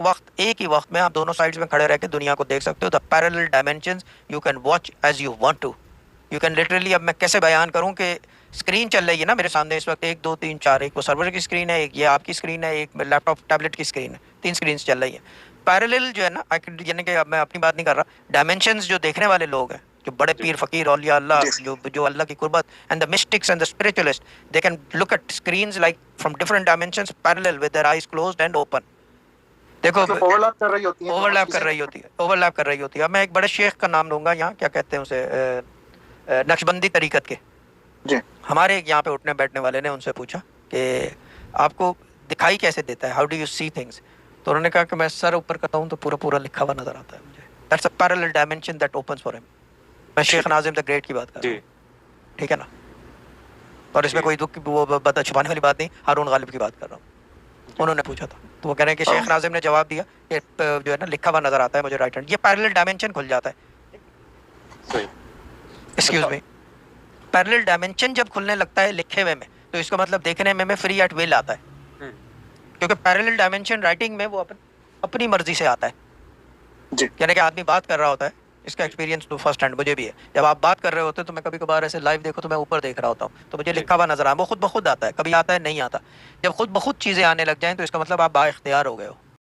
ہی وقت میں آپ دونوں سائڈز میں کھڑے رہ کے دنیا کو دیکھ سکتے ہو. The parallel dimensions you can watch as you want to. You can literally, اب میں کیسے بیان کروں کہ اسکرین چل رہی ہے نا میرے سامنے اس وقت, 1 2 3 4, ایک وہ سرور کی اسکرین ہے, ایک یہ آپ کی اسکرین ہے, ایک لیپ ٹاپ ٹیبلٹ کی اسکرین ہے, 3 اسکرینس چل رہی ہیں. پیرلل جو ہے نا, یعنی کہ اب میں اپنی بات نہیں کر رہا, ڈائمینشنز جو دیکھنے والے لوگ ہیں, جو بڑے پیر فقیر اولیاء اللہ, جو اللہ کی قربت, and the mystics and the spiritualist, they can look at screens like from different dimensions parallel with their eyes closed and open. دیکھو اوور لیپ کر رہی ہوتی ہے. اب میں ایک بڑے شیخ کا نام لوں گا یہاں, کیا کہتے ہیں اسے, نقشبندی طریقت کے. جی, ہمارے یہاں پہ اٹھنے بیٹھنے والے نے ان سے پوچھا کہ آپ کو دکھائی کیسے دیتا ہے, how do you see things. تو انہوں نے کہا کہ میں سر اوپر کرتا ہوں تو پورا لکھا ہوا نظر آتا ہے مجھے. That's a parallel dimension that opens for ہم. میں شیخ ناظم دا گریٹ کی بات کر رہا ہوں, ٹھیک ہے نا, اور اس میں کوئی دکھ وہ بات چھپانے والی بات نہیں, ہارون غالب کی بات کر رہا ہوں. انہوں نے پوچھا تھا تو وہ کہہ رہے ہیں کہ شیخ ناظم نے جواب دیا کہ جو ہے نا لکھا ہوا نظر آتا ہے مجھے رائٹ ہینڈ. یہ پیرلل ڈائمینشن کھل جاتا ہے. ایکسکیوز می, پیرلل ڈائمینشن جب کھلنے لگتا ہے لکھے ہوئے میں, تو اس کا مطلب دیکھنے میں فری ایٹ ول آتا ہے, کیونکہ پیرلل ڈائمینشن رائٹنگ میں وہ اپنی مرضی سے آتا ہے. یعنی کہ آدمی بات کر رہا ہوتا ہے, اس کا ایکسپیرینس تو فرسٹ ہینڈ مجھے بھی ہے, جب آپ بات کر رہے ہوتے ہیں تو میں کبھی کبھار ایسے لائیو دیکھو تو میں اوپر دیکھ رہا ہوتا ہوں تو مجھے لکھا ہوا نظر آ, وہ خود بخود آتا ہے, کبھی آتا ہے نہیں آتا. جب خود بخود چیزیں آنے لگ جائیں تو اس کا مطلب آپ با اختیار ہو گئے ہو.